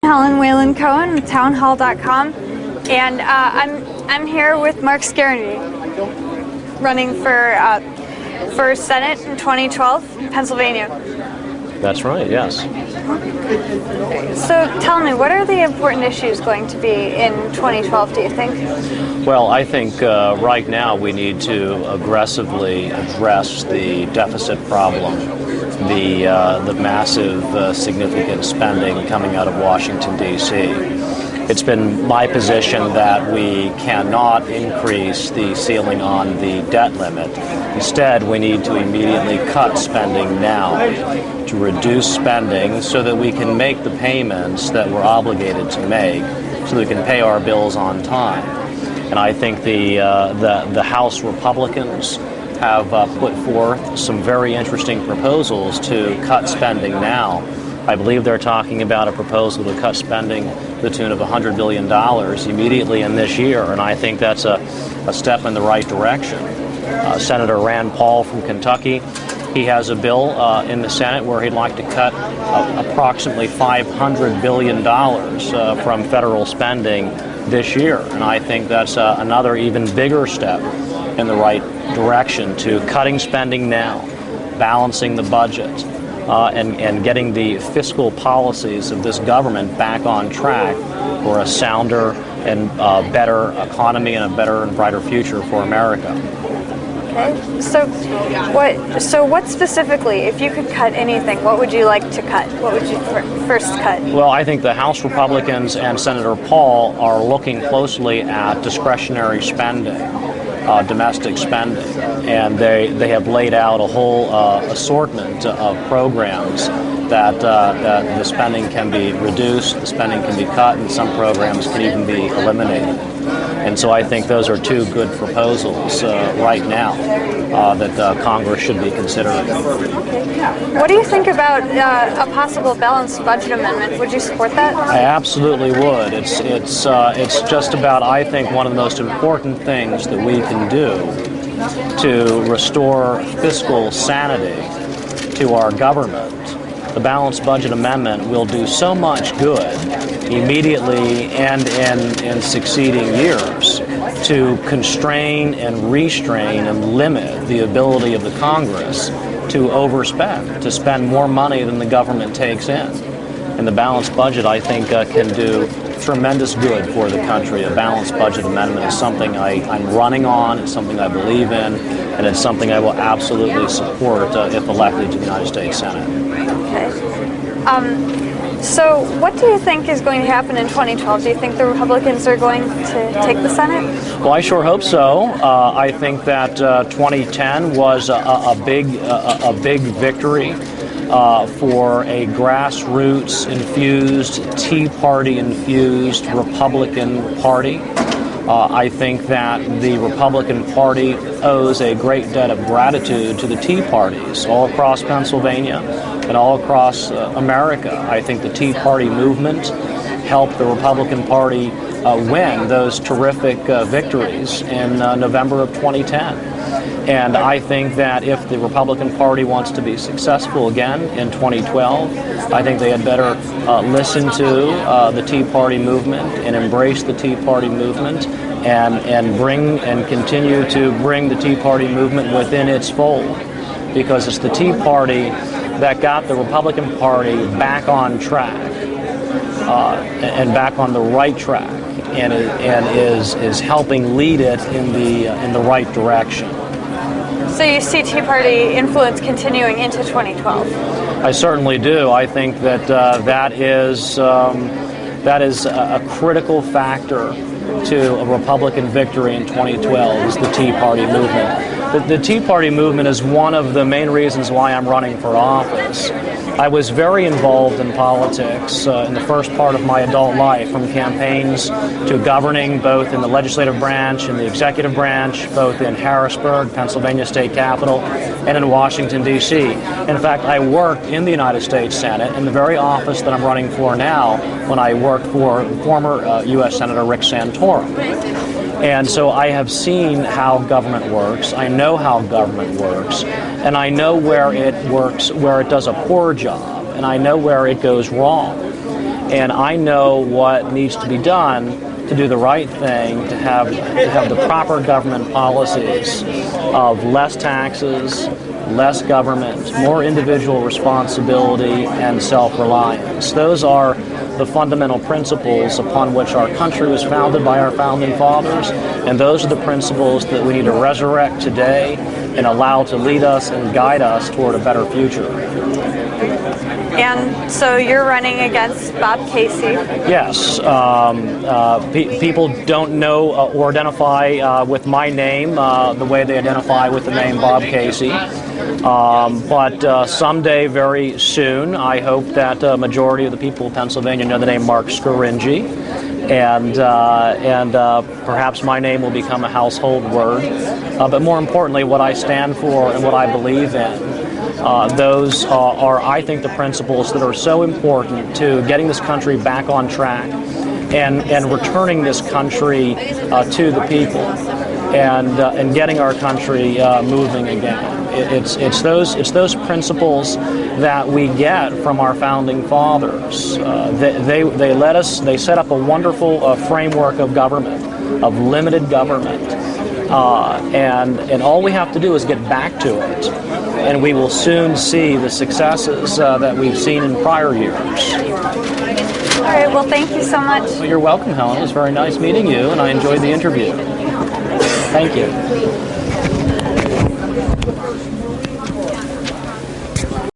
Helen Whalen Cohen with townhall.com, and I'm here with Marc Scaringi, running for Senate in 2012 in Pennsylvania. That's right, yes. So tell me, what are the important issues going to be in 2012, do you think? Well, I think right now we need to aggressively address the deficit problem, the massive significant spending coming out of Washington, D.C. It's been my position that we cannot increase the ceiling on the debt limit. Instead, we need to immediately cut spending now to reduce spending so that we can make the payments that we're obligated to make so that we can pay our bills on time. And I think the House Republicans have put forth some very interesting proposals to cut spending now. I believe they're talking about a proposal to cut spending to the tune of $100 billion immediately in this year, and I think that's a step in the right direction. Senator Rand Paul from Kentucky, he has a bill in the Senate where he'd like to cut approximately $500 billion from federal spending this year, and I think that's another even bigger step in the right direction to cutting spending now, balancing the budget, and getting the fiscal policies of this government back on track for a sounder and better economy and a better and brighter future for America. Okay, so what specifically, if you could cut anything, what would you like to cut? What would you first cut? Well, I think the House Republicans and Senator Paul are looking closely at discretionary spending, domestic spending, and they have laid out a whole assortment of programs that the spending can be reduced, the spending can be cut, and some programs can even be eliminated. And so I think those are two good proposals right now that Congress should be considering. What do you think about a possible balanced budget amendment? Would you support that? I absolutely would. It's just about, I think, one of the most important things that we can do to restore fiscal sanity to our government. The balanced budget amendment will do so much good immediately and in succeeding years to constrain and restrain and limit the ability of the Congress to overspend, to spend more money than the government takes in. And the balanced budget, I think, can do tremendous good for the country. A balanced budget amendment is something I'm running on, it's something I believe in, and it's something I will absolutely support if elected to the United States Senate. Okay. So what do you think is going to happen in 2012? Do you think the Republicans are going to take the Senate? Well, I sure hope so. I think that 2010 was a big victory for a grassroots-infused, Tea Party-infused Republican Party. I think that the Republican Party owes a great debt of gratitude to the Tea Parties all across Pennsylvania and all across America. I think the Tea Party movement helped the Republican Party win those terrific victories in November of 2010. And I think that if the Republican Party wants to be successful again in 2012, I think they had better listen to the Tea Party movement and embrace the Tea Party movement and continue to bring the Tea Party movement within its fold, because it's the Tea Party that got the Republican Party back on track and back on the right track, and is helping lead it in the right direction. So you see Tea Party influence continuing into 2012? I certainly do. I think that that is a critical factor to a Republican victory in 2012 is the Tea Party movement. The Tea Party movement is one of the main reasons why I'm running for office. I was very involved in politics in the first part of my adult life, from campaigns to governing both in the legislative branch and the executive branch, both in Harrisburg, Pennsylvania state capitol, and in Washington, D.C. In fact, I worked in the United States Senate in the very office that I'm running for now when I worked for former U.S. Senator Rick Santorum. And so I have seen how government works. I know how government works, and I know where it works, where it does a poor job, and I know where it goes wrong. and I know what needs to be done to do the right thing, to have the proper government policies of less taxes, less government, more individual responsibility, and self-reliance. Those are the fundamental principles upon which our country was founded by our founding fathers, and those are the principles that we need to resurrect today and allow to lead us and guide us toward a better future. And so you're running against Bob Casey. Yes. People don't know or identify with my name the way they identify with the name Bob Casey. But someday, very soon, I hope that a majority of the people of Pennsylvania know the name Marc Scaringi, and perhaps my name will become a household word. But more importantly, what I stand for and what I believe in. Those are, I think, the principles that are so important to getting this country back on track and returning this country to the people and getting our country moving again. It's those principles that we get from our founding fathers. They set up a wonderful framework of government, of limited government. And all we have to do is get back to it, and we will soon see the successes that we've seen in prior years. All right, well, thank you so much. Well, you're welcome, Helen. It was very nice meeting you, and I enjoyed the interview. Thank you.